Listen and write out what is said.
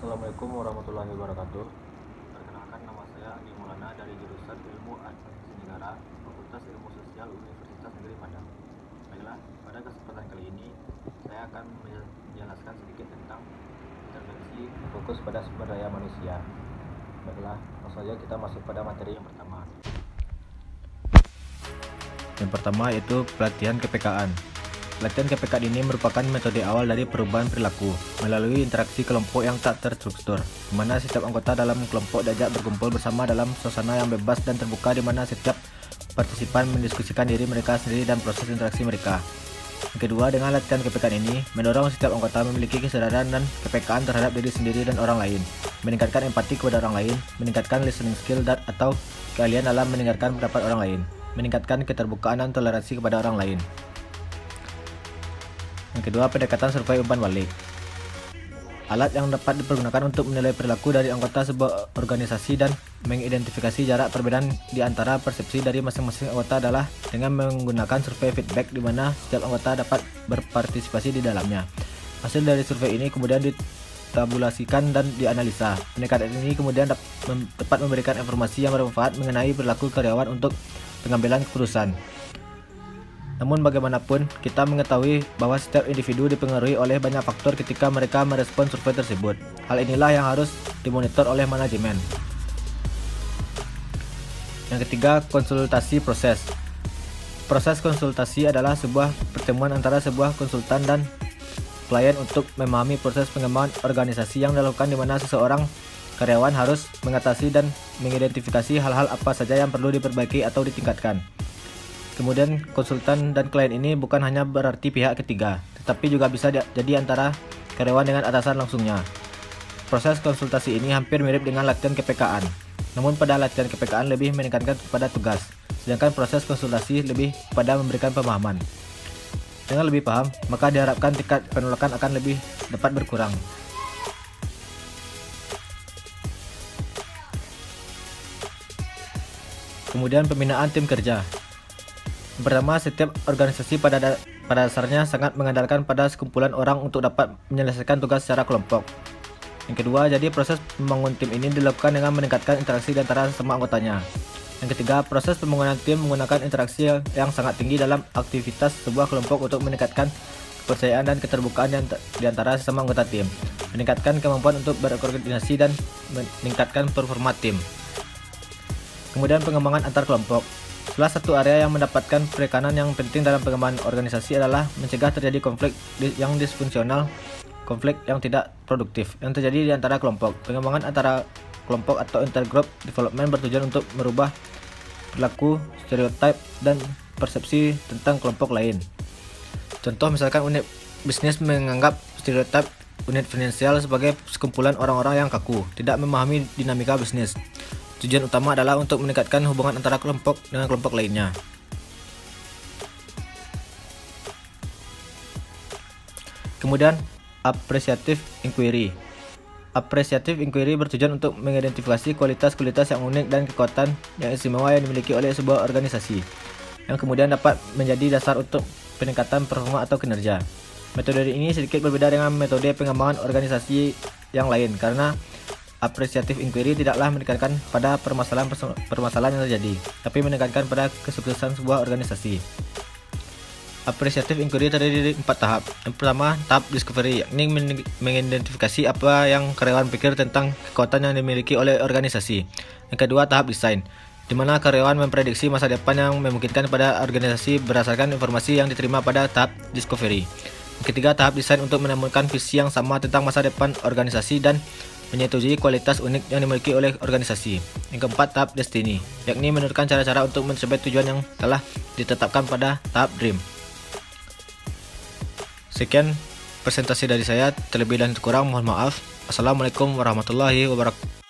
Assalamualaikum warahmatullahi wabarakatuh. Perkenalkan, nama saya Andi Maulana dari jurusan Ilmu Administrasi Negara, Fakultas Ilmu Sosial Universitas Negeri Padang. Baiklah, pada kesempatan kali ini saya akan menjelaskan sedikit tentang intervensi fokus pada sumber daya manusia. Baiklah, langsung saja kita masuk pada materi yang pertama. Yang pertama yaitu pelatihan KPK-an. Pelatihan KPK ini merupakan metode awal dari perubahan perilaku melalui interaksi kelompok yang tak terstruktur, di mana setiap anggota dalam kelompok diajak berkumpul bersama dalam suasana yang bebas dan terbuka, di mana setiap partisipan mendiskusikan diri mereka sendiri dan proses interaksi mereka. Yang kedua, dengan latihan KPK ini mendorong setiap anggota memiliki kesadaran dan KPK-an terhadap diri sendiri dan orang lain, meningkatkan empati kepada orang lain, meningkatkan listening skill atau keahlian dalam mendengarkan pendapat orang lain, meningkatkan keterbukaan dan toleransi kepada orang lain. Yang kedua, pendekatan survei umpan balik. Alat yang dapat dipergunakan untuk menilai perilaku dari anggota sebuah organisasi dan mengidentifikasi jarak perbedaan di antara persepsi dari masing-masing anggota adalah dengan menggunakan survei feedback, di mana setiap anggota dapat berpartisipasi di dalamnya. Hasil dari survei ini kemudian ditabulasikan dan dianalisa. Pendekatan ini kemudian dapat memberikan informasi yang bermanfaat mengenai perilaku karyawan untuk pengambilan keputusan. Namun bagaimanapun, kita mengetahui bahwa setiap individu dipengaruhi oleh banyak faktor ketika mereka merespon survei tersebut. Hal inilah yang harus dimonitor oleh manajemen. Yang ketiga, konsultasi proses. Proses konsultasi adalah sebuah pertemuan antara sebuah konsultan dan klien untuk memahami proses pengembangan organisasi yang dilakukan, di mana seseorang karyawan harus mengatasi dan mengidentifikasi hal-hal apa saja yang perlu diperbaiki atau ditingkatkan. Kemudian konsultan dan klien ini bukan hanya berarti pihak ketiga, tetapi juga bisa jadi antara karyawan dengan atasan langsungnya. Proses konsultasi ini hampir mirip dengan latihan KPK-an, namun pada latihan KPK-an lebih menekankan kepada tugas, sedangkan proses konsultasi lebih pada memberikan pemahaman. Dengan lebih paham, maka diharapkan tingkat penolakan akan lebih dapat berkurang. Kemudian pembinaan tim kerja. Pertama, setiap organisasi pada dasarnya sangat mengandalkan pada sekumpulan orang untuk dapat menyelesaikan tugas secara kelompok. Yang kedua, jadi proses membangun tim ini dilakukan dengan meningkatkan interaksi di antara semua anggotanya. Yang ketiga, proses pembangunan tim menggunakan interaksi yang sangat tinggi dalam aktivitas sebuah kelompok untuk meningkatkan kepercayaan dan keterbukaan di antara sesama anggota tim, meningkatkan kemampuan untuk berkoordinasi dan meningkatkan performa tim. Kemudian pengembangan antar kelompok. Salah satu area yang mendapatkan penekanan yang penting dalam pengembangan organisasi adalah mencegah terjadi konflik yang disfungsional, konflik yang tidak produktif yang terjadi di antara kelompok. Pengembangan antara kelompok atau intergroup development bertujuan untuk merubah perilaku, stereotip, dan persepsi tentang kelompok lain. Contoh, misalkan unit bisnis menganggap stereotip unit finansial sebagai sekumpulan orang-orang yang kaku, tidak memahami dinamika bisnis. Tujuan utama adalah untuk meningkatkan hubungan antara kelompok dengan kelompok lainnya. Kemudian, appreciative inquiry. Appreciative inquiry bertujuan untuk mengidentifikasi kualitas-kualitas yang unik dan kekuatan yang istimewa yang dimiliki oleh sebuah organisasi, yang kemudian dapat menjadi dasar untuk peningkatan performa atau kinerja. Metode ini sedikit berbeda dengan metode pengembangan organisasi yang lain, karena appreciative inquiry tidaklah menekankan pada permasalahan yang terjadi, tapi menekankan pada kesuksesan sebuah organisasi. Appreciative inquiry terdiri dari 4 tahap. Yang pertama, tahap discovery, yakni mengidentifikasi apa yang karyawan pikir tentang kekuatan yang dimiliki oleh organisasi. Yang kedua, tahap design, di mana karyawan memprediksi masa depan yang memungkinkan pada organisasi berdasarkan informasi yang diterima pada tahap discovery. Yang ketiga, tahap desain untuk menemukan visi yang sama tentang masa depan organisasi dan menyetujui kualitas unik yang dimiliki oleh organisasi. Yang keempat, tahap destiny, yakni menentukan cara-cara untuk mencapai tujuan yang telah ditetapkan pada tahap dream. Sekian presentasi dari saya, terlebih dan kurang mohon maaf. Assalamualaikum warahmatullahi wabarakatuh.